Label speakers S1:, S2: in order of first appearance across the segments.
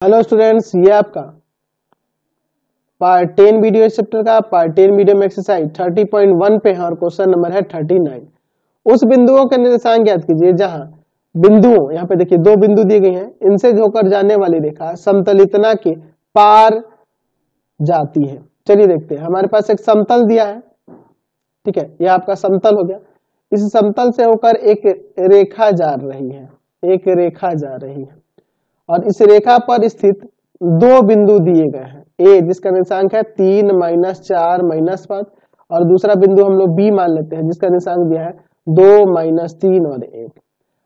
S1: Hello students, ये आपका part 10 video इस चैप्टर का पार्ट 10 वीडियो में एक्सरसाइज 30.1 पे है और क्वेश्चन नंबर है 39। उस बिंदुओं के निर्देशांक ज्ञात कीजिए जहां बिंदुओं, यहाँ पे देखिए दो बिंदु दिए गए हैं, इनसे होकर जाने वाली रेखा समतलितना के पार जाती है। चलिए देखते हैं, हमारे पास एक समतल दिया है, ठीक है, यह आपका समतल हो गया। इस समतल से होकर एक रेखा जा रही है, एक रेखा जा रही है और इस रेखा पर स्थित दो बिंदु दिए गए हैं। ए जिसका निर्देशांक है 3 -4 -5 और दूसरा बिंदु हम लोग बी मान लेते हैं जिसका निर्देशांक दिया है 2 -3 और 1।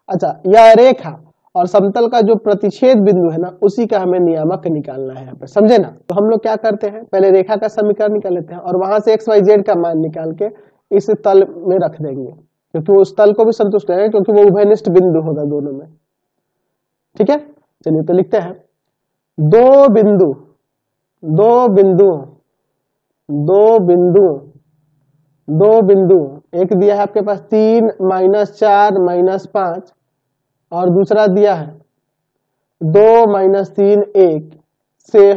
S1: अच्छा, यह रेखा और समतल का जो प्रतिच्छेद बिंदु है ना, उसी का हमें नियामक निकालना है यहाँ पे, समझे ना। तो हम लोग क्या करते हैं, पहले रेखा का समीकरण निकाल लेते हैं और वहां से एक्स वाई जेड का मान निकाल के इस तल में रख देंगे, क्योंकि उस तल को भी संतुष्ट है, क्योंकि वो उभयनिष्ठ बिंदु होगा दोनों में। ठीक है, चलिए तो लिखते हैं दो बिंदु दो बिंदु दो बिंदु दो बिंदु एक दिया है आपके पास 3 -4 -5 और दूसरा दिया है 2 -3 1 से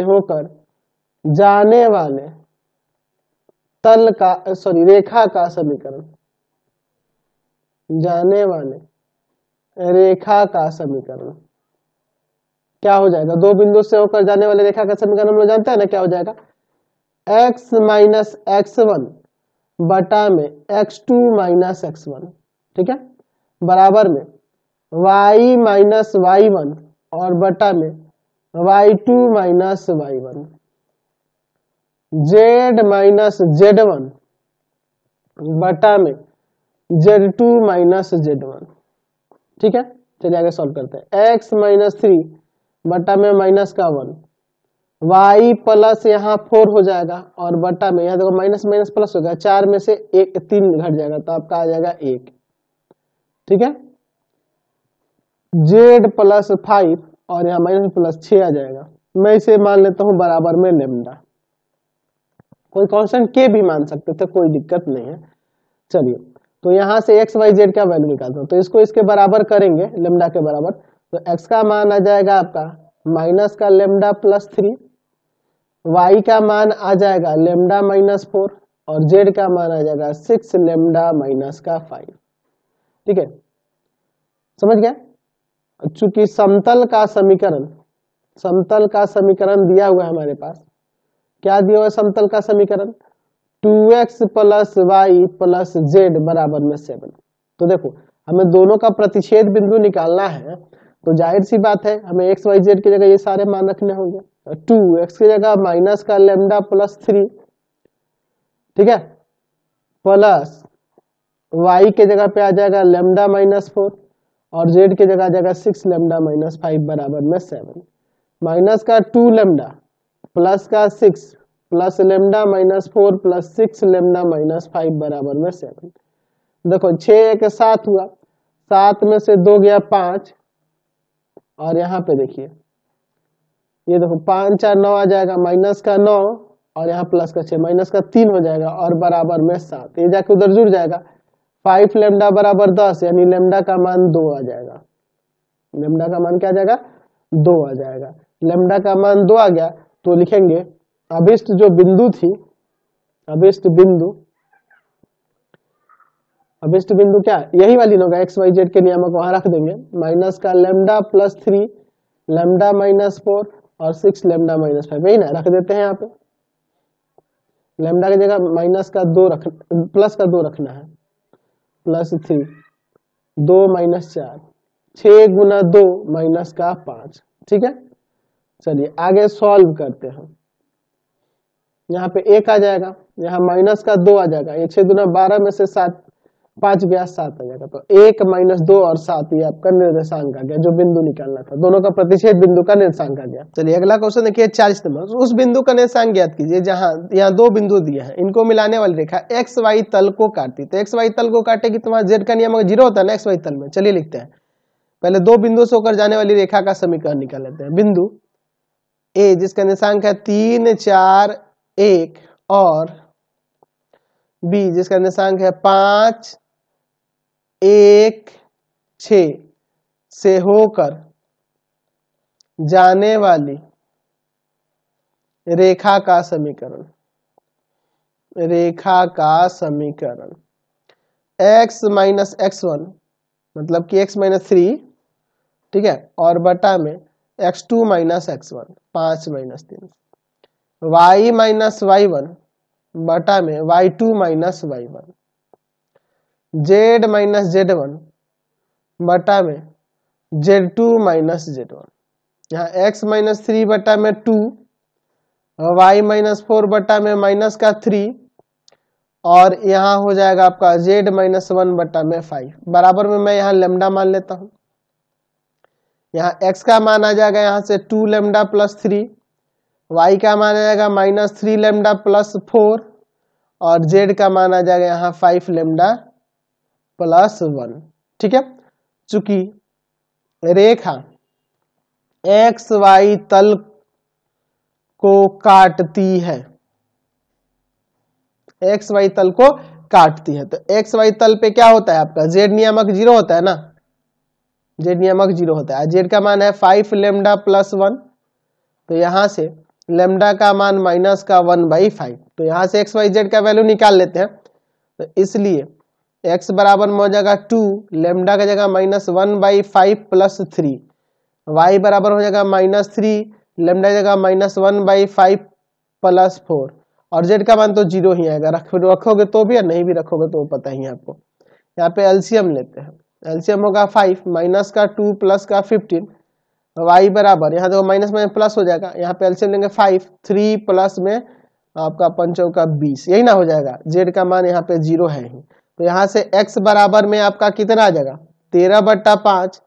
S1: होकर जाने वाले तल का रेखा का समीकरण, जाने वाले रेखा का समीकरण क्या हो जाएगा। दो बिंदु से होकर जाने वाले रेखा का समीकरण हम लोग जानते हैं ना, क्या हो जाएगा, x - x1 बटा में x2 - x1, ठीक है, बराबर में y - y1 और बटा में y2 - y1, z - z1 बटा में z2 - z1। ठीक है, चलिए आगे सॉल्व करते हैं। x - 3 बटा में -1, y प्लस यहाँ 4 हो जाएगा और बटा में यहाँ देखो माइनस माइनस प्लस हो गया, 4 में से 3 घट जाएगा तो आपका आ जाएगा 1। ठीक है, z प्लस 5 और यहाँ माइनस प्लस 6 आ जाएगा। मैं इसे मान लेता हूँ बराबर में लेमडा, कोई कांस्टेंट के भी मान सकते थे, कोई दिक्कत नहीं है। चलिए तो यहाँ से x y z का वैल्यू निकालता हूँ, तो इसको इसके बराबर करेंगे, लेमडा के बराबर, तो x का मान आ जाएगा आपका माइनस का लेमडा प्लस 3, y का मान आ जाएगा लेमडा -4 और z का मान आ जाएगा 6 लेमडा माइनस का 5। ठीक है, समझ गया। चूंकि समतल का समीकरण दिया हुआ है हमारे पास, क्या दिया हुआ है समतल का समीकरण, 2x + y + z बराबर में 7। तो देखो हमें दोनों का प्रतिच्छेद बिंदु निकालना है, तो जाहिर सी बात है हमें x y z की जगह ये सारे मान रखने होंगे। 2x की जगह माइनस का लेमडा प्लस 3, ठीक है, प्लस y के जगह पे आ जाएगा लेमडा -4 और z के जगह आ जाएगा 6 लेमडा -5 बराबर में 7। माइनस का 2 लेमडा प्लस का 6 प्लस लेमडा -4 प्लस 6 लेमडा -5 बराबर में 7। देखो 6 1 7 हुआ, 7 में से 2 गया 5 और यहाँ पे देखिए ये देखो 5 4 9 आ जाएगा, माइनस का 9 और यहाँ प्लस का 6, माइनस का 3 हो जाएगा और बराबर में 7। ये जाके उधर जुड़ जाएगा, 5 लेमडा बराबर 10, यानी लेमडा का मान 2 आ जाएगा। लेमडा का मान क्या आ जाएगा, 2 आ जाएगा। लेमडा का मान 2 आ गया तो लिखेंगे अभिष्ट जो बिंदु थी, अभिष्ट बिंदु क्या, यही वाली होगा, एक्स वाई जेड के नियामक वहां रख देंगे, माइनस का लेमडा प्लस 3 लेमडा -4 और 6 लेमडा -5, यही ना रख देते हैं यहाँ पे। लेमडा की जगह माइनस का 2 प्लस का 2 रखना है, प्लस 3 2 - 4 6 गुना 2 माइनस का 5। ठीक है, चलिए आगे सॉल्व करते हैं। यहाँ पे 1 आ जाएगा, यहाँ माइनस का 2 आ जाएगा, ये 6 दूना 12 में से 7 5 गया 7 आ जाएगा, तो 1 - 2 और 7 ये आपका निर्देशांक आ गया, जो बिंदु निकालना था, दोनों का प्रतिच्छेद बिंदु का निर्देशांक आ गया। चलिए अगला क्वेश्चन देखिए 40 नंबर, उस बिंदु का निर्देशांक ज्ञात कीजिए जहां यहाँ दो बिंदु दिए हैं, इनको मिलाने वाली रेखा एक्स वाई तल को काटती, तो एक्स वाई तल को काटेगी तो वहां जेड का नियम 0 होता है ना एक्स वाई तल में। चलिए लिखते हैं, पहले दो बिंदु से होकर जाने वाली रेखा का समीकरण निकाल लेते हैं। बिंदु ए जिसका निर्देशांक है 3 4 1 और बी जिसका निर्देशांक है 5 1 6 से होकर जाने वाली रेखा का समीकरण, रेखा का समीकरण x माइनस x1 मतलब कि x माइनस 3, ठीक है, और बटा में x2 minus x1 5 minus 3, y minus y1 बटा में y2 minus y1, z minus z1 बटा में z2 माइनस z1। यहाँ x माइनस 3 बटा में 2, y माइनस 4 बटा में माइनस का 3, और यहाँ हो जाएगा आपका z माइनस 1 बटा में 5 बराबर में मैं यहाँ लेमडा मान लेता हूँ। यहाँ x का मान आ जाएगा यहाँ से 2 लेमडा प्लस 3, y का मान आ जाएगा माइनस 3 लेमडा प्लस 4, और z का मान आ जाएगा यहाँ 5 लेमडा प्लस 1। ठीक है, चूंकि रेखा एक्स वाई तल को काटती है, एक्स वाई तल को काटती है, तो एक्स वाई तल पे क्या होता है आपका z नियामक 0 होता है ना, z नियामक 0 होता है। z का मान है 5 लेमडा प्लस 1, तो यहां से लेमडा का मान माइनस का 1/5, तो यहां से एक्स वाई जेड का वैल्यू निकाल लेते हैं। तो इसलिए x बराबर में हो जाएगा 2 लेमडा का जगह माइनस 1/5 प्लस 3, y बराबर हो जाएगा माइनस 3 लेमडा जगह माइनस 1/5 प्लस 4, और z का मान तो 0 ही आएगा, रखोगे तो भी या नहीं भी रखोगे तो पता ही है आपको। यहाँ पे एलसीएम लेते हैं, एलसीएम होगा 5 माइनस का 2 प्लस का 15, y बराबर यहाँ देखो माइनस में प्लस हो जाएगा, यहाँ पे एलसीएम लेंगे 5, 3 प्लस में आपका 5 का 20, यही ना हो जाएगा। z का मान यहाँ पे 0 है ही, तो यहाँ से x बराबर में आपका कितना आ जाएगा 13/5,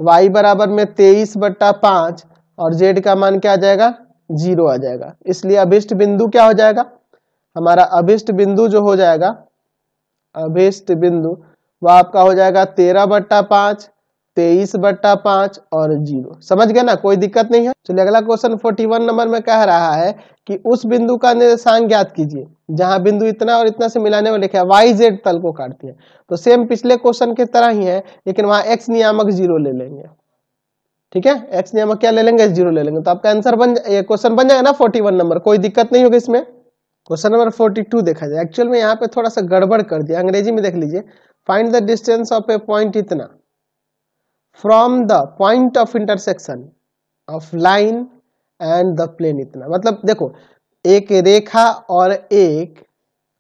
S1: y बराबर में 23/5, और z का मान क्या आ जाएगा 0 आ जाएगा। इसलिए अभिष्ट बिंदु क्या हो जाएगा, हमारा अभिष्ट बिंदु जो हो जाएगा, अभिष्ट बिंदु वह आपका हो जाएगा 13/5, 23/5 और 0। समझ गए ना, कोई दिक्कत नहीं है। चलिए अगला क्वेश्चन 41 नंबर में कह रहा है कि उस बिंदु का निर्देशांक ज्ञात कीजिए जहां बिंदु इतना और इतना से मिलाने में लिखा है वाई जेड तल को काटती है। तो सेम पिछले क्वेश्चन की तरह ही है, लेकिन वहां एक्स नियामक 0 ले लेंगे। ठीक है, एक्स नियामक क्या ले लेंगे 0 ले लेंगे, तो आपका आंसर क्वेश्चन बन जाएगा ना 41 नंबर, कोई दिक्कत नहीं होगी इसमें। क्वेश्चन नंबर 42 देखा जाए, एक्चुअल में यहाँ पे थोड़ा सा गड़बड़ कर दिया, अंग्रेजी में देख लीजिए। Find the distance of a point इतना from the point of intersection of line and the plane इतना। मतलब देखो, एक रेखा और एक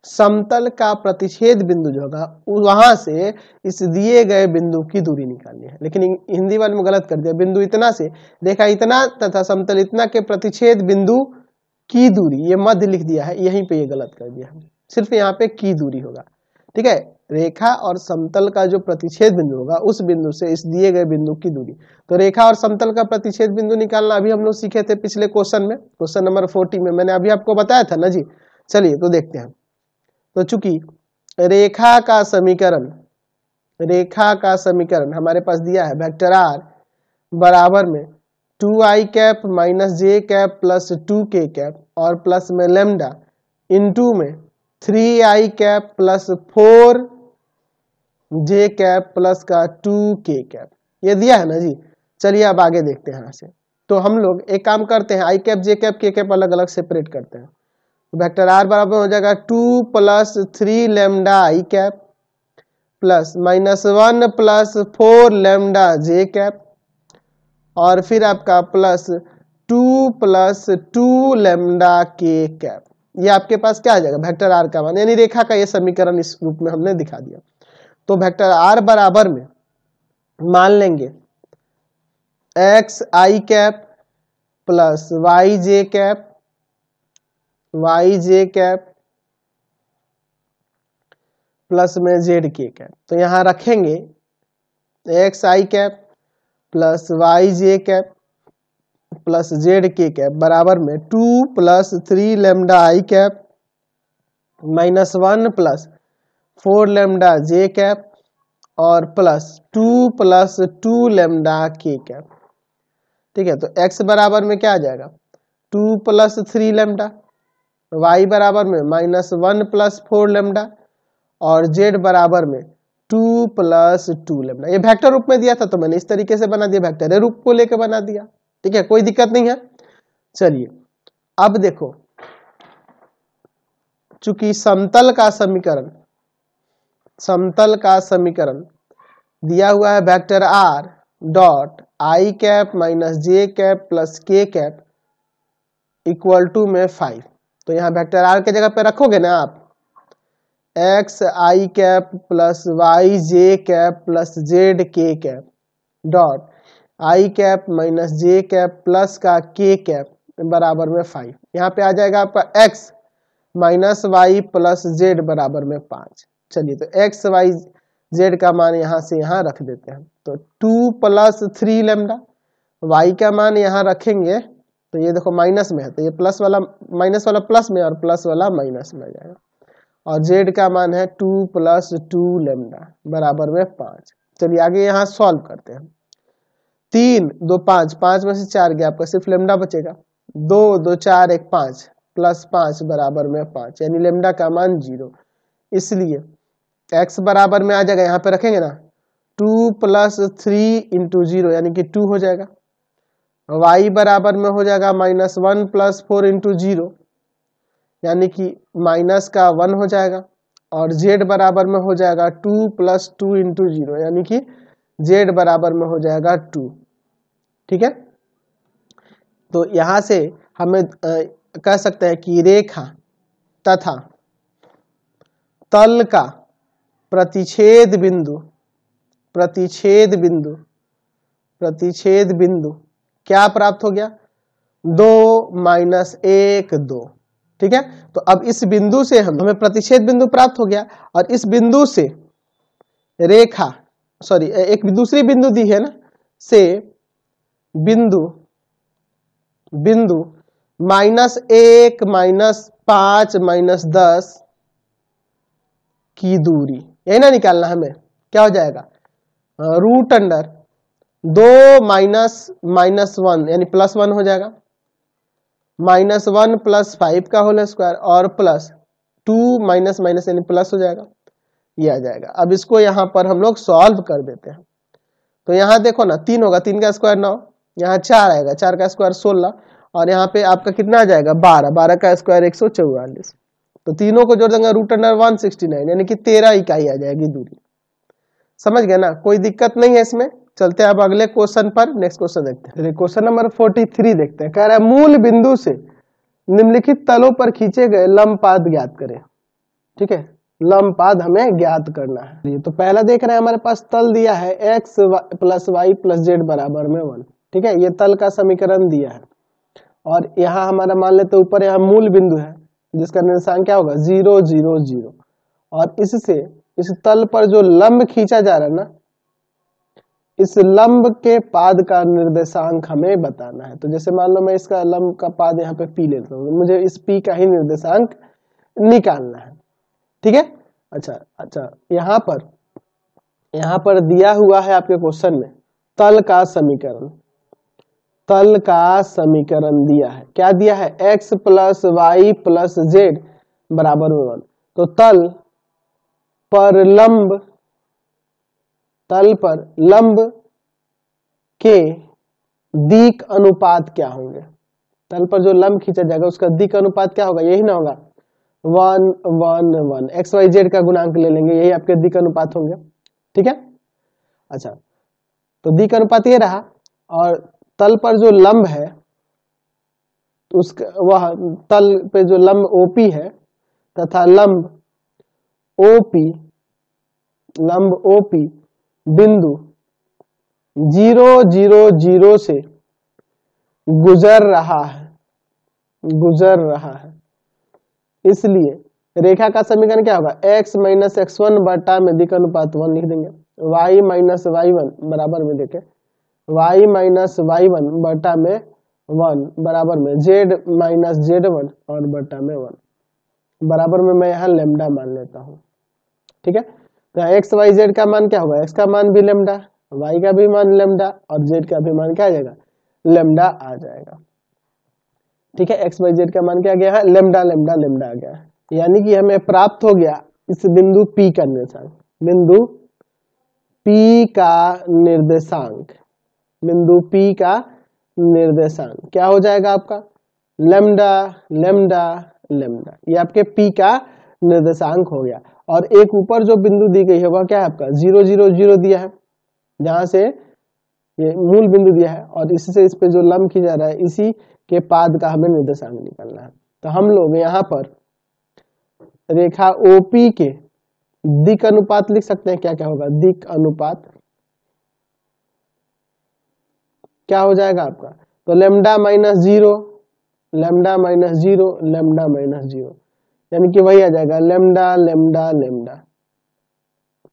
S1: समतल का प्रतिच्छेद बिंदु जो होगा वहां से इस दिए गए बिंदु की दूरी निकालनी है, लेकिन हिंदी वाले में गलत कर दिया। बिंदु इतना से रेखा इतना तथा समतल इतना के प्रतिच्छेद बिंदु की दूरी, ये मध्य लिख दिया है, यहीं पे ये गलत कर दिया है, सिर्फ यहाँ पे की दूरी होगा। ठीक है, रेखा और समतल का जो प्रतिच्छेद बिंदु होगा उस बिंदु से इस दिए गए बिंदु की दूरी। तो रेखा और समतल का प्रतिच्छेद बिंदु निकालना अभी हम लोग सीखे थे पिछले क्वेश्चन में, क्वेश्चन नंबर 40 में मैंने अभी आपको बताया था ना जी। चलिए तो देखते हैं। तो चूंकि रेखा का समीकरण हमारे पास दिया है वेक्टर आर बराबर में 2i कैप माइनस जे कैप प्लस 2k कैप और प्लस में लेमडा इनटू में 3i cap plus 4j cap plus का 2k कैप, ये दिया है ना जी। चलिए अब आगे देखते हैं यहाँ से। तो हम लोग एक काम करते हैं, i cap J cap k cap अलग अलग सेपरेट करते हैं। वेक्टर आर बराबर हो जाएगा 2 plus 3 lambda I cap plus minus 1 plus 4 lambda J cap और फिर आपका प्लस 2 प्लस 2 लेमडा के कैप। ये आपके पास क्या आ जाएगा वेक्टर आर का मान, यानी रेखा का ये समीकरण इस रूप में हमने दिखा दिया। तो वेक्टर आर बराबर में मान लेंगे एक्स आई कैप प्लस वाई जे कैप प्लस में जेड के कैप। तो यहां रखेंगे एक्स आई कैप प्लस वाई जे कैप प्लस जेड के कैप बराबर में 2 plus 3 lambda I cap minus 1 plus 4 lambda J cap और प्लस 2 प्लस 2 लेमडा के कैप। ठीक है, तो x बराबर में क्या आ जाएगा 2 प्लस 3 लेमडा, y बराबर में माइनस 1 प्लस 4 लेमडा और z बराबर में 2 प्लस 2 लेमडा। ये वेक्टर रूप में दिया था तो मैंने इस तरीके से बना दिया, वेक्टर रूप को लेकर बना दिया। ठीक है, कोई दिक्कत नहीं है। चलिए अब देखो, चूंकि समतल का समीकरण दिया हुआ है vector r dot I cap minus J cap plus के कैप इक्वल टू में 5, तो यहाँ वेक्टर r के जगह पे रखोगे ना आप एक्स आई कैप प्लस वाई जे कैप प्लस जेड के cap dot I cap minus J cap plus का के कैप बराबर में 5। यहाँ पे आ जाएगा आपका x minus y plus z बराबर में 5। चलिए तो एक्स वाई जेड का मान यहाँ से यहाँ रख देते हैं, तो 2 प्लस 3 लेमडा, वाई का मान यहाँ रखेंगे तो ये देखो माइनस में है तो ये प्लस वाला माइनस वाला प्लस में और प्लस वाला माइनस में आ जाएगा, और जेड का मान है 2 प्लस 2 लेमडा बराबर में 5। चलिए आगे यहाँ सॉल्व करते हैं। 3 2 5, 5 में से 4 गया, आपका सिर्फ लेमडा बचेगा। 2 2 4 1 5 प्लस 5 बराबर में 5, यानी लेमडा का मान 0। इसलिए x बराबर में आ जाएगा, यहाँ पे रखेंगे ना 2 प्लस 3 इंटू 0 यानी कि 2 हो जाएगा। y बराबर में हो जाएगा माइनस 1 प्लस 4 इंटू 0 यानी कि माइनस का 1 हो जाएगा, और z बराबर में हो जाएगा 2 प्लस 2 इंटू 0 यानी कि z बराबर में हो जाएगा 2। ठीक है, तो यहां से हमें कह सकते हैं कि रेखा तथा तल का प्रतिच्छेद बिंदु क्या प्राप्त हो गया, 2 माइनस 1 2। ठीक है, तो अब इस बिंदु से हमें प्रतिच्छेद बिंदु प्राप्त हो गया, और इस बिंदु से रेखा एक दूसरी बिंदु दी है ना, से बिंदु माइनस 1 माइनस 5 माइनस 10 की दूरी, यही ना निकालना हमें, क्या हो जाएगा रूट अंडर 2 माइनस माइनस 1 यानी प्लस 1 हो जाएगा, माइनस 1 प्लस 5 का होल स्क्वायर और प्लस 2 माइनस माइनस यानी प्लस हो जाएगा, ये आ जाएगा। अब इसको यहाँ पर हम लोग सॉल्व कर देते हैं, तो यहाँ देखो ना 3 होगा, 3 का स्क्वायर 9, यहाँ 4 आएगा, 4 का स्क्वायर 16, और यहाँ पे आपका कितना आ जाएगा 12, 12 का स्क्वायर 144, तो तीनों को जोड़ देंगे रूट अंडर 169 यानी कि 13 इकाई आ जाएगी दूरी। समझ गए ना, कोई दिक्कत नहीं है इसमें। चलते हैं अब अगले क्वेश्चन पर, नेक्स्ट क्वेश्चन देखते हैं। क्वेश्चन नंबर 43 देखते हैं, कह रहा है मूल बिंदु से निम्नलिखित तलों पर खींचे गए लंबपाद ज्ञात करें। ठीक है, लंबपाद हमें ज्ञात करना है। तो पहला देख रहे हैं हमारे पास तल दिया है x plus y plus z बराबर में 1। ठीक है, ये तल का समीकरण दिया है, और यहाँ हमारा मान लेते ऊपर यहाँ मूल बिंदु है जिसका निर्देशांक क्या होगा 0 0 0, और इससे इस तल पर जो लंब खींचा जा रहा है ना, इस लंब के पाद का निर्देशांक हमें बताना है। तो जैसे मान लो मैं इसका लंब का पाद यहाँ पे पी लेता हूँ, मुझे इस पी का ही निर्देशांक निकालना है। ठीक है, अच्छा यहाँ पर दिया हुआ है आपके क्वेश्चन में तल का समीकरण दिया है। क्या दिया है, x plus y plus z बराबर में 1। तो तल पर लंब के दिक अनुपात क्या होंगे, तल पर जो लंब खींचा जाएगा उसका दिक अनुपात क्या होगा, यही ना होगा 1 1 1, एक्स वाई जेड का गुणांक ले लेंगे, यही आपके दिक अनुपात होंगे। ठीक है, अच्छा तो दिक अनुपात ये रहा, और तल पर जो लंब है तो उसका वह तल पे जो लंब ओपी है तथा लंब ओपी बिंदु 0 0 0 से गुजर रहा है, इसलिए रेखा का समीकरण क्या होगा, x माइनस x1 बटा में दिक अनुपात 1 लिख देंगे, y माइनस y1 बराबर में देखे y माइनस y1 बटा में 1 बराबर में z माइनस z1 और बटा में 1 बराबर में मैं यहाँ लेमडा मान लेता हूँ। ठीक है, तो x y z का मान क्या होगा, x का मान भी लेमडा, y का भी मान लेमडा, और z का भी मान क्या आ जाएगा, लेमडा आ जाएगा। ठीक है, x y z का मान क्या आ गया है, लेमडा लेमडा लेमडा आ गया है, यानी कि हमें प्राप्त हो गया इस बिंदु P का निर्देशांक, बिंदु P का निर्देशांक, बिंदु P का निर्देशांक क्या हो जाएगा आपका लैम्डा लैम्डा लैम्डा, ये आपके P का निर्देशांक हो गया। और एक ऊपर जो बिंदु दी गई है वह क्या है आपका 0 0 0 दिया है, जहां से ये मूल बिंदु दिया है और इससे इस पे जो लंब खींचा रहा है इसी के पाद का हमें निर्देशांक निकालना है। तो हम लोग यहाँ पर रेखा OP के दिक अनुपात लिख सकते हैं। क्या क्या होगा दिक अनुपात, क्या हो जाएगा आपका, तो lambda minus 0 lambda minus 0 lambda minus 0, यानी कि वही आ जाएगा लैम्डा लैम्डा लैम्डा।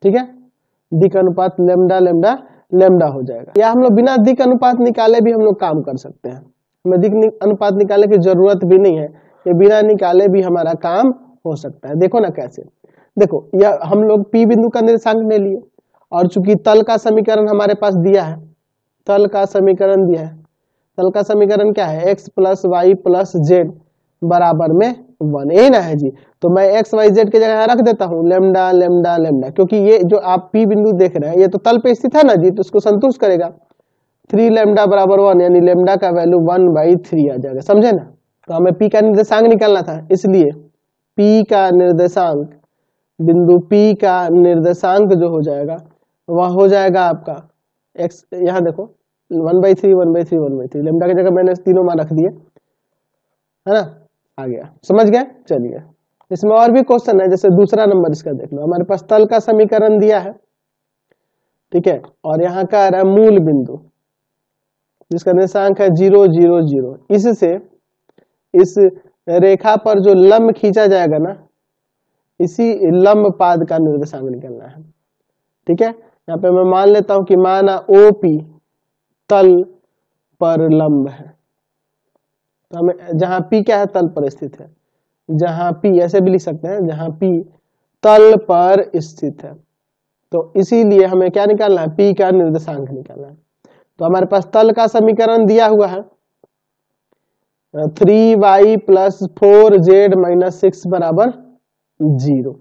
S1: ठीक है, दिक अनुपात लैम्डा लैम्डा लैम्डा हो जाएगा। या हम लोग बिना दिक अनुपात निकाले भी हम लोग काम कर सकते हैं, हमें दिक अनुपात निकालने की जरूरत भी नहीं है, ये बिना निकाले भी हमारा काम हो सकता है। देखो ना कैसे, देखो यह हम लोग P बिंदु का निर्देशांक ले लिए और चूंकि तल का समीकरण हमारे पास दिया है, तल का समीकरण दिया है, तल का समीकरण क्या है x plus y plus z बराबर में 1, यही ना है जी। तो मैं x y z की जगह रख देता हूँ लैम्डा लैम्डा लैम्डा, क्योंकि ये जो आप P बिंदु देख रहे हैं ये तो तल पे स्थित है ना जी, तो उसको संतुष्ट करेगा। 3 लैम्डा बराबर 1, यानी लैम्डा का वैल्यू 1/3 आ जाएगा, समझे ना। तो हमें P का निर्देशांक निकालना था, इसलिए P का निर्देशांक, बिंदु P का निर्देशांक जो हो जाएगा वह हो जाएगा आपका x, यहाँ देखो 1/3 1/3 1/3, लैम्डा की जगह मैंने तीनों मान रख दिए, है ना, आ गया, समझ गए। चलिए इसमें और भी क्वेश्चन है, जैसे दूसरा नंबर इसका देख लो। हमारे पास तल का समीकरण दिया है, ठीक है, और यहाँ का आ रहा है मूल बिंदु जिसका निर्देशांक है 0 0 0। इससे इस रेखा पर जो लंब खींचा जाएगा ना, इसी लंब पाद का निर्देशांक निकलना है। ठीक है, यहाँ पे मैं मान लेता हूं कि माना OP तल पर लंब है, तो हमें जहां P क्या है तल पर स्थित है, जहां P ऐसे भी लिख सकते हैं, जहां P तल पर स्थित है, तो इसीलिए हमें क्या निकालना है P का निर्देशांक निकालना है। तो हमारे पास तल का समीकरण दिया हुआ है 3y प्लस 4z माइनस 6 बराबर 0,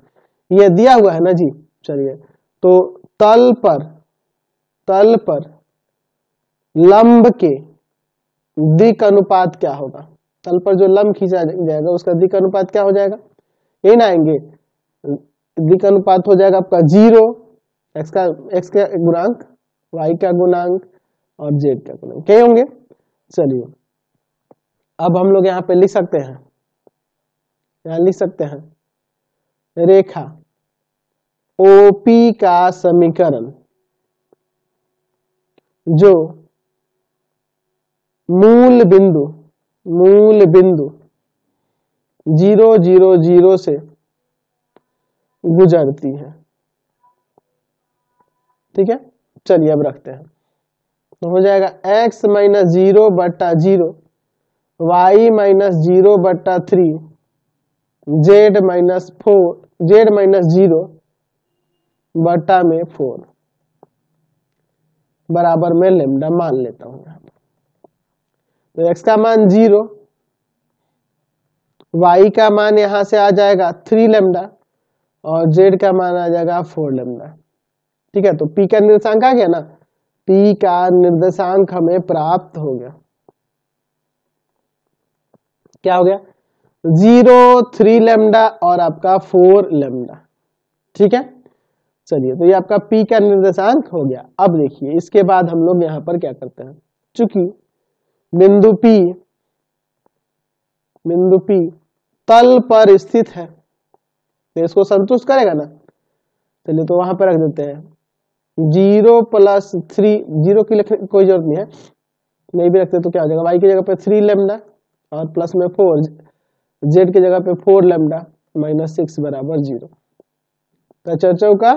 S1: ये दिया हुआ है ना जी। चलिए, तो तल पर लंब के दिक अनुपात क्या होगा, तल पर जो लंब खींचा जाएगा उसका दिक अनुपात क्या हो जाएगा, ये ना आएंगे, दिक अनुपात हो जाएगा आपका 0, x का गुणांक, y का गुणांक और z का गुणांक, क्या होंगे। चलिए अब हम लोग यहाँ पे लिख सकते हैं, यहाँ लिख सकते हैं रेखा OP का समीकरण जो मूल बिंदु 0 0 0 से गुजरती है। ठीक है, चलिए अब रखते हैं, तो हो जाएगा x माइनस 0 बट्टा 0, y माइनस 0 बट्टा 3, z माइनस 0 बट्टा में 4 बराबर में लैम्डा मान लेता हूं यहाँ पर। तो x का मान 0, y का मान यहां से आ जाएगा 3 लैम्डा और z का मान आ जाएगा 4 लैम्डा। ठीक है, तो P का निर्देशांक आ गया ना, P का निर्देशांक हमें प्राप्त हो गया, क्या हो गया 0 3 लैम्डा और आपका 4 लैम्डा। ठीक है, चलिए तो ये आपका P का निर्देशांक हो गया। अब देखिए इसके बाद हम लोग यहाँ पर क्या करते हैं, चूंकि बिंदु P तल पर स्थित है तो इसको संतुष्ट करेगा ना। चलिए तो वहां पर रख देते हैं 0 प्लस 3, 0 की लिखने की कोई जरूरत नहीं है, नहीं भी रखते तो क्या हो जाएगा, y की जगह पे 3 लैम्डा और प्लस में 4, z की जगह पे 4 लैम्डा माइनस 6 बराबर 0। तो 4 चौका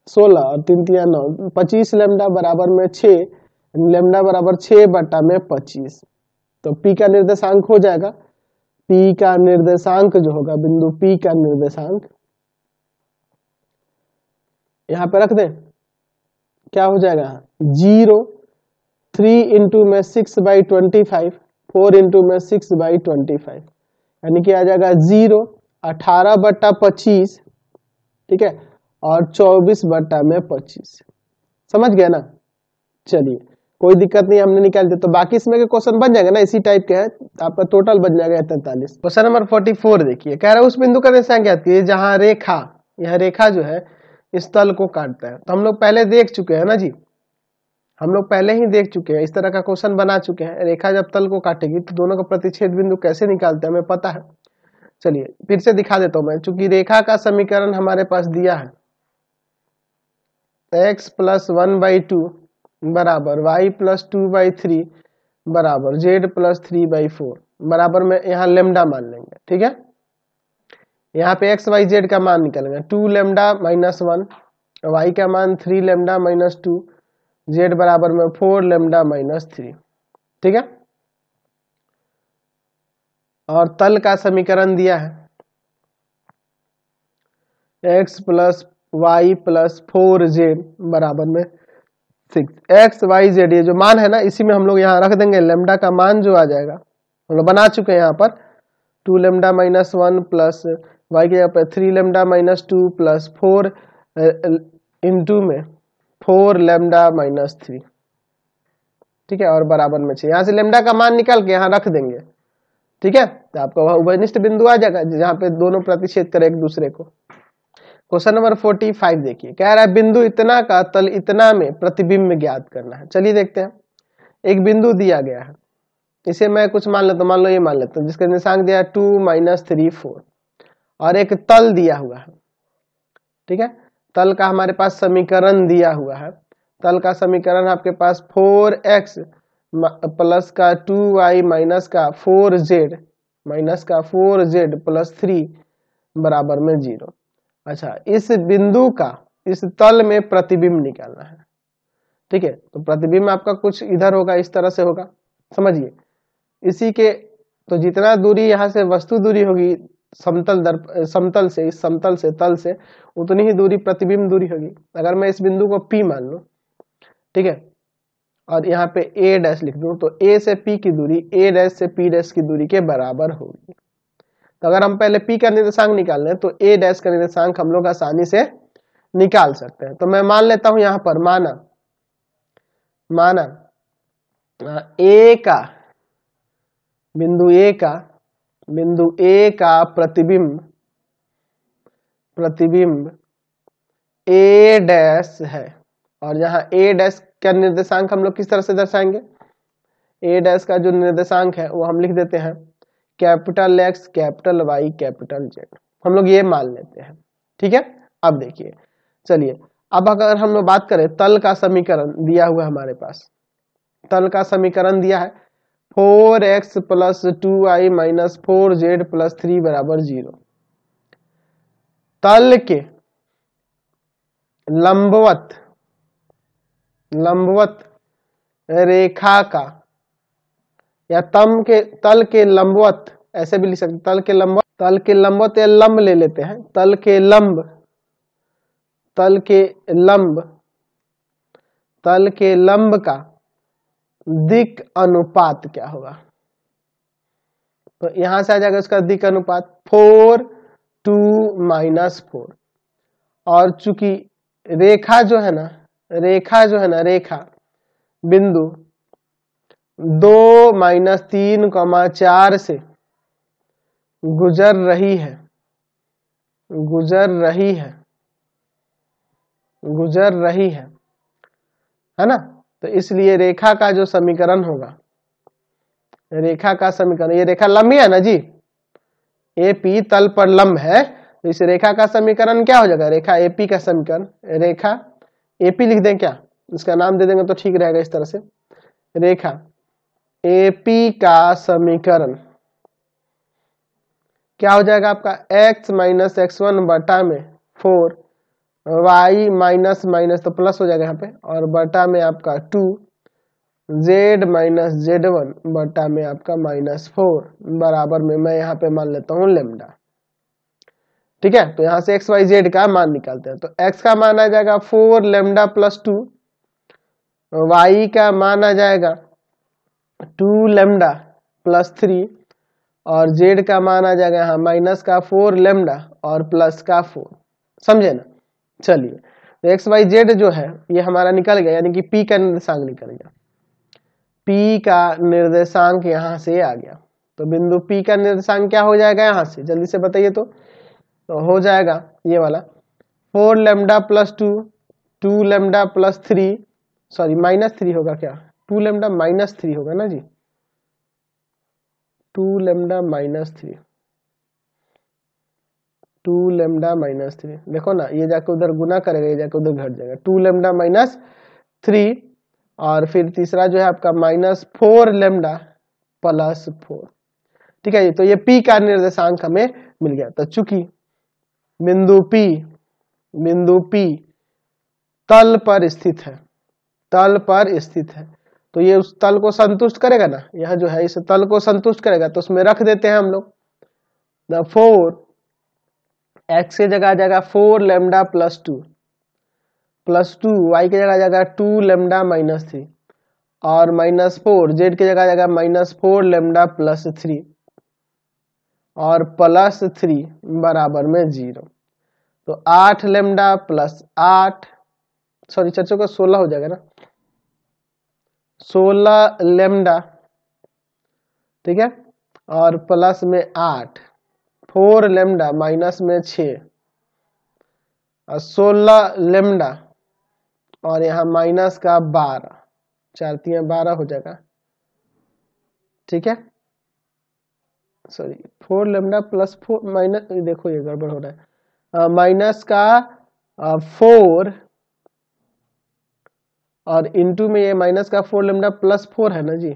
S1: 16 और 3 3 9, 25 लैम्डा बराबर में 6, लैम्डा बराबर 6 बटा में 25। तो P का निर्देशांक हो जाएगा, P का निर्देशांक जो होगा, बिंदु P का निर्देशांक यहाँ पे रख दें, क्या हो जाएगा 0, 3 इंटू में 6/25, 4 इंटू में 6/25, यानी कि आ जाएगा 0, 18 बटा 25, ठीक है, और 24 बटा में 25। समझ गया ना। चलिए कोई दिक्कत नहीं, हमने निकाल दिया। तो बाकी इसमें के क्वेश्चन बन जाएगा ना, इसी टाइप के है, आपका टोटल बन जाएगा 43। क्वेश्चन नंबर 44 देखिए, कह रहा है उस बिंदु का निर्देशांक ज्ञात कीजिए जहां रेखा, यह रेखा जो है इस तल को काटता है। तो हम लोग पहले देख चुके हैं ना जी, हम लोग पहले ही देख चुके हैं, इस तरह का क्वेश्चन बना चुके हैं। रेखा जब तल को काटेगी तो दोनों का प्रतिच्छेद बिंदु कैसे निकालते हैं हमें पता है। चलिए फिर से दिखा देता हूं मैं, चूंकि रेखा का समीकरण हमारे पास दिया है x + 1/2 बराबर y + 2/3 बराबर z + 3/4 बराबर में यहाँ लेमडा मान लेंगे। ठीक है, यहाँ पे x y z का मान निकलेगा 2 लेमडा -1, y का मान 3 लेमडा -2, z बराबर में 4 लेमडा -3। ठीक है, और तल का समीकरण दिया है x + y + 4z बराबर में 6। x y z ये जो मान है ना, इसी में हम लोग यहाँ रख देंगे लेमडा का मान जो आ जाएगा, हम लोग बना चुके हैं यहाँ पर 2 लेमडा -1 प्लस y के यहाँ पे 3 लेमडा -2 प्लस 4 इंटू में 4 लेमडा -3। ठीक है, और बराबर में 6। यहाँ से लेमडा का मान निकाल के यहाँ रख देंगे। ठीक है, तो आपका वह उभयनिष्ठ बिंदु आ जाएगा जहाँ पे दोनों प्रतिच्छेद करें एक दूसरे को। क्वेश्चन नंबर 45 देखिए, कह रहा है बिंदु इतना का तल इतना में प्रतिबिंब ज्ञात करना है। चलिए देखते हैं, एक बिंदु दिया गया है, इसे मैं कुछ मान लेता हूं, मान लो ये मान लेता हूं, जिसका निर्देशांक दिया है 2 - 3 4, और एक तल दिया हुआ है। ठीक है, तल का हमारे पास समीकरण दिया हुआ है। तल का समीकरण आपके पास 4x प्लस का 2y माइनस का 4z प्लस 3 बराबर में 0। अच्छा, इस बिंदु का इस तल में प्रतिबिंब निकालना है। ठीक है, तो प्रतिबिंब आपका कुछ इधर होगा, इस तरह से होगा, समझिए। इसी के तो जितना दूरी यहाँ से वस्तु दूरी होगी समतल से, इस समतल से तल से, उतनी ही दूरी प्रतिबिंब दूरी होगी। अगर मैं इस बिंदु को P मान लूं, ठीक है, और यहाँ पे A डैश लिख दूं, तो A से P की दूरी A डैश से P डैश की दूरी के बराबर होगी। तो अगर हम पहले P का निर्देशांक निकाल लें तो A डैश का निर्देशांक हम लोग आसानी से निकाल सकते हैं। तो मैं मान लेता हूं यहाँ पर, माना A का बिंदु A का प्रतिबिंब A डैश है, और यहाँ A डैश का निर्देशांक हम लोग किस तरह से दर्शाएंगे? A डैश का जो निर्देशांक है वो हम लिख देते हैं capital X capital Y capital Z, हम लोग ये मान लेते हैं। ठीक है, अब देखिए, चलिए अब अगर हम लोग बात करें, तल का समीकरण दिया हुआ है हमारे पास, तल का समीकरण दिया है 4x plus 2y minus 4z plus 3 बराबर 0। तल के लंबवत रेखा का, या तल के लंबवत, ऐसे भी लिख सकते, तल के लंबवत या लंब ले लेते हैं, तल के लंब का दिक् अनुपात क्या होगा? तो यहां से आ जाएगा उसका दिक् अनुपात 4 2 -4, और चूंकि रेखा जो है ना बिंदु 2 - 3, 4 से गुजर रही है ना, तो इसलिए रेखा का जो समीकरण होगा, रेखा का समीकरण, ये रेखा लंबी है ना जी, AP तल पर लंब है, तो इस रेखा का समीकरण क्या हो जाएगा? रेखा AP का समीकरण, रेखा AP लिख दें क्या, इसका नाम दे देंगे तो ठीक रहेगा। इस तरह से रेखा AP का समीकरण क्या हो जाएगा आपका? x - x1 बटा में 4 y माइनस तो प्लस हो जाएगा यहाँ पे, और बटा में आपका 2 z - z1 बटा में आपका -4 बराबर में मैं यहाँ पे मान लेता हूँ लेमडा। ठीक है, तो यहाँ से x y z का मान निकालते हैं। तो x का मान आ जाएगा 4 लेमडा प्लस 2, y का मान आ जाएगा 2 लेमडा प्लस 3, और z का मान आ जाएगा यहाँ माइनस का 4 लेमडा और प्लस का 4। समझे ना? चलिए, तो एक्स वाई जेड जो है ये हमारा निकल गया, यानी कि पी का निर्देशांक निकल गया। पी का निर्देशांक यहाँ से आ गया। तो बिंदु पी का निर्देशांक क्या हो जाएगा यहाँ से, जल्दी से बताइए। तो हो जाएगा ये वाला 4 lambda plus 2, 2 lambda plus 3, sorry -3 होगा क्या, 2 लैम्डा -3 होगा ना जी, 2 लैम्डा -3, 2 लैम्डा -3। देखो ना, ये जाके उधर गुना करेगा, ये जाके उधर घट जाएगा, 2 लैम्डा -3, और फिर तीसरा जो है आपका -4 लैम्डा प्लस 4। ठीक है जी। तो ये पी का निर्देशांक हमें मिल गया। तो चूंकि बिंदु P तल पर स्थित है, तल पर स्थित है, तो ये उस तल को संतुष्ट करेगा ना, यह जो है इस तल को संतुष्ट करेगा। तो उसमें रख देते हैं हम लोग 4, एक्स की जगह आ जाएगा 4 लैम्डा प्लस 2, वाई की जगह आ जाएगा 2 लैम्डा -3, और -4 जेड की जगह आ जाएगा -4 लैम्डा प्लस 3, और प्लस 3 बराबर में 0। तो 8 लैम्डा प्लस 8, सॉरी चर्चों का 16 हो जाएगा ना, 16 लैम्डा, ठीक है, और प्लस में 8, 4 लैम्डा माइनस में 6, और 16 लैम्डा, और यहाँ माइनस का 12, 4 3 12 हो जाएगा। ठीक है, सॉरी 4 लैम्डा प्लस 4 माइनस, देखो ये गड़बड़ हो रहा है, माइनस का 4 और इंटू में ये माइनस का 4 लैम्डा प्लस 4 है ना जी,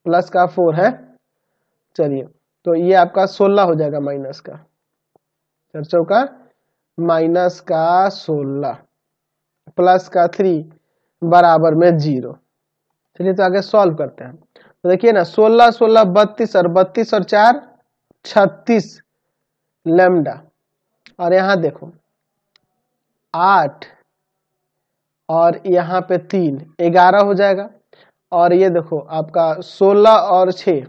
S1: प्लस का 4 है। चलिए, तो ये आपका 16 हो जाएगा माइनस का, चर्चों का माइनस का 16 प्लस का 3 बराबर में 0। चलिए तो आगे सॉल्व करते हैं। तो देखिए ना, 16 16 32, और 32 और 4 36 लैम्डा, और यहाँ देखो 8 और यहाँ पे 3 11 हो जाएगा, और ये देखो आपका 16 और 6,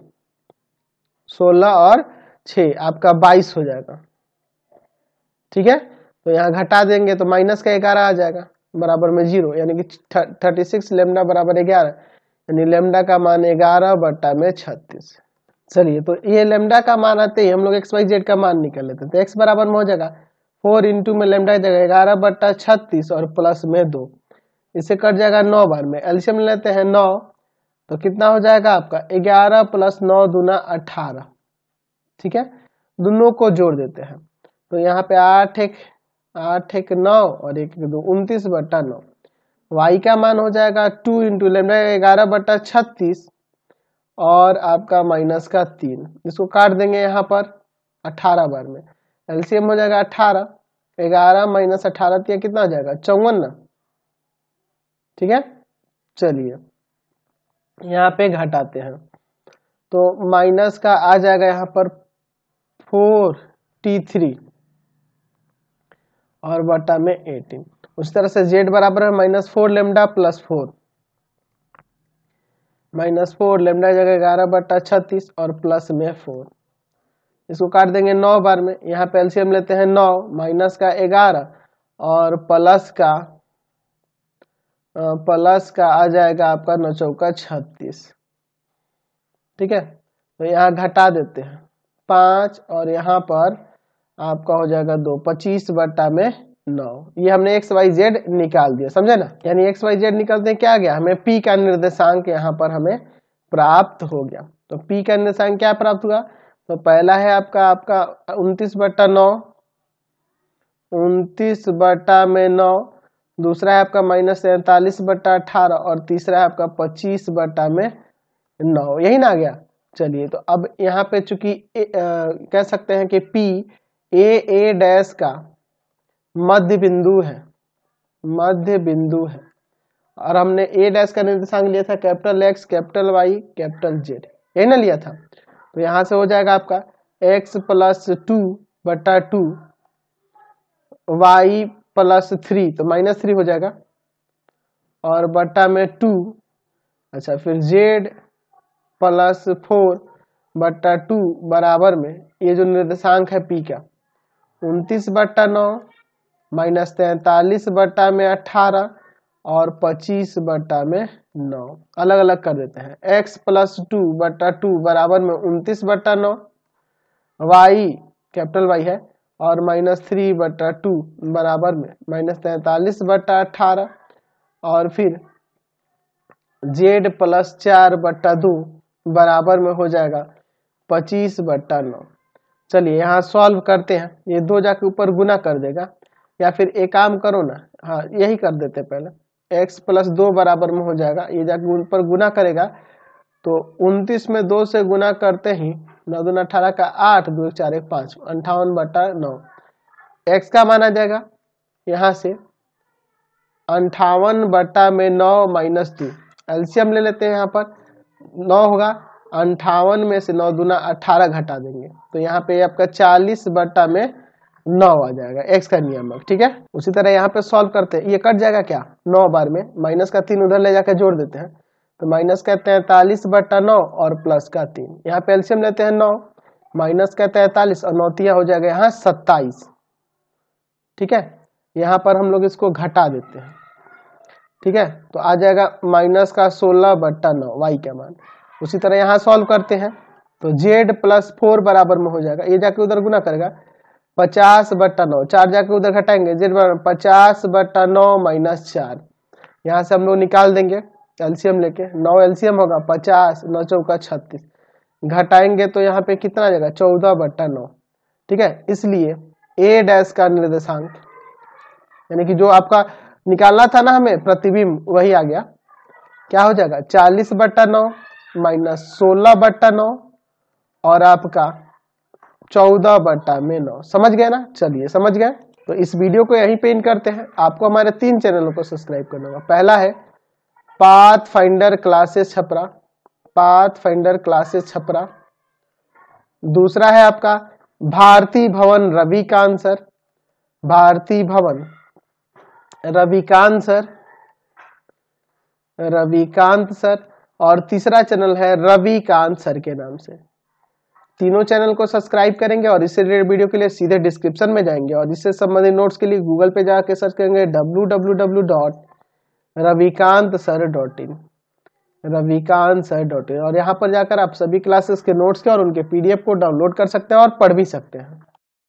S1: 16 और 6 आपका 22 हो जाएगा। ठीक है, तो यहाँ घटा देंगे तो माइनस का 11 आ जाएगा बराबर में 0, यानी कि 36 लैम्डा बराबर 11, यानी लैम्डा का मान 11/36। चलिए, तो ये लैम्डा का मान आते ही हम लोग एक्स वाई जेड का मान निकाल लेते हैं। तो एक्स बराबर में हो जाएगा 4 इंटू में लैम्डा की जगह 11/36 और प्लस में 2, इसे कट जाएगा 9 बार में, एलसीएम लेते हैं 9, तो कितना हो जाएगा आपका 11 प्लस 9 दूना 18। ठीक है, दोनों को जोड़ देते हैं, तो यहाँ पे 8 एक 9 और 1 2 29/9। y का मान हो जाएगा 2 इंटू लैम्डा 11/36 और आपका माइनस का 3, इसको काट देंगे यहाँ पर 18 बार में, एलसीएम हो जाएगा 18, 11 माइनस 18 कितना हो जाएगा 54 ना। ठीक है, चलिए यहाँ पे घटाते हैं, तो माइनस का आ जाएगा यहाँ पर 4t3 और बटा में 18। उस तरह से z बराबर है -4 लैम्डा प्लस 4, -4 लैम्डा की जगह 11/36 और प्लस में 4, इसको काट देंगे 9 बार में, यहाँ पे एलसीएम लेते हैं 9, माइनस का 11 और प्लस का आ जाएगा आपका 9 चौका 36। ठीक है, तो यहाँ घटा देते हैं 5 और यहाँ पर आपका हो जाएगा 2, 25/9। ये हमने एक्स वाई जेड निकाल दिया, समझे ना, यानी एक्स वाई जेड निकालते हैं क्या गया, हमें पी का निर्देशांक यहाँ पर हमें प्राप्त हो गया। तो पी का निर्देशांक क्या प्राप्त हुआ, तो पहला है आपका 29/9, 29/9, दूसरा है आपका -43/18 और तीसरा है आपका 25/9, यही ना आ गया। चलिए, तो अब यहाँ पे चूंकि कह सकते हैं कि पी ए डैश का मध्य बिंदु है, और हमने ए डैश का निर्देशांक लिया था capital X, capital Y, capital Z, यही ना लिया था। तो यहाँ से हो जाएगा आपका x + 2/2 y + 3, तो -3 हो जाएगा, और बटा में 2, अच्छा फिर z + 4/2 बराबर में ये जो निर्देशांक है p का 29/9 -43/18 और 25/9 अलग अलग कर देते हैं। x + 2/2 बराबर में 29/9, y कैपिटल Y है और -3/2 बराबर में -43/18 और फिर z + 4/2 बराबर में हो जाएगा 25/9। चलिए यहाँ सॉल्व करते हैं। ये 2 जाके ऊपर गुना कर देगा, या फिर एक काम करो ना, हाँ यही कर देते पहले। x + 2 बराबर में हो जाएगा, ये जाके ऊपर गुना करेगा तो 29 में 2 से गुना करते ही 9 दूना 18 का 8, 2 4 1 5, 58/9। x का माना जाएगा यहाँ से 58/9 - 2, एलसीएम ले लेते हैं। यहाँ पर 9 होगा, 58 में से 9 दूना 18 घटा देंगे तो यहाँ पे आपका 40/9 आ जाएगा, x का नियमक। ठीक है, उसी तरह यहाँ पे सॉल्व करते हैं। ये कट जाएगा क्या 9 बार में, माइनस का 3 उधर ले जाकर जोड़ देते हैं तो माइनस का 43/9 और प्लस का 3। यहाँ पे एलसीएम लेते हैं 9, माइनस का 43 और 9 तिया हो जाएगा यहाँ 27। ठीक है, यहाँ पर हम लोग इसको घटा देते हैं। ठीक है, तो आ जाएगा माइनस का 16/9 y का मान। उसी तरह यहाँ सॉल्व करते हैं तो z + 4 बराबर में हो जाएगा, ये जाके उधर गुना करेगा 50/9, 4 जाके उधर घटाएंगे z 50/9 - 4। यहाँ से हम लोग निकाल देंगे एलसीएम लेके, 9 एलसीएम होगा 50, 9 चौका 36, घटाएंगे तो यहाँ पे कितना आ जाएगा 14/9। ठीक है, इसलिए a' का निर्देशांक यानी कि जो आपका निकालना था ना हमें प्रतिबिंब, वही आ गया। क्या हो जाएगा 40/9 - 16/9 और आपका 14/9। समझ गए ना? चलिए समझ गए तो इस वीडियो को यहीं पे इन करते हैं। आपको हमारे 3 चैनलों को सब्सक्राइब करना होगा। पहला है pathfinder classes Chhapra, pathfinder classes Chhapra. दूसरा है आपका भारती भवन रविकांत सर, भारती भवन रविकांत सर, रविकांत सर। और तीसरा चैनल है रविकांत सर के नाम से। तीनों चैनल को सब्सक्राइब करेंगे और इससे रिलेटेड वीडियो के लिए सीधे डिस्क्रिप्शन में जाएंगे और इससे संबंधित नोट्स के लिए गूगल पे जाके सर्च करेंगे www.ravikantsir.in, ravikantsir.in और यहाँ पर जाकर आप सभी क्लासेस के नोट्स के और उनके पीडीएफ को डाउनलोड कर सकते हैं और पढ़ भी सकते हैं।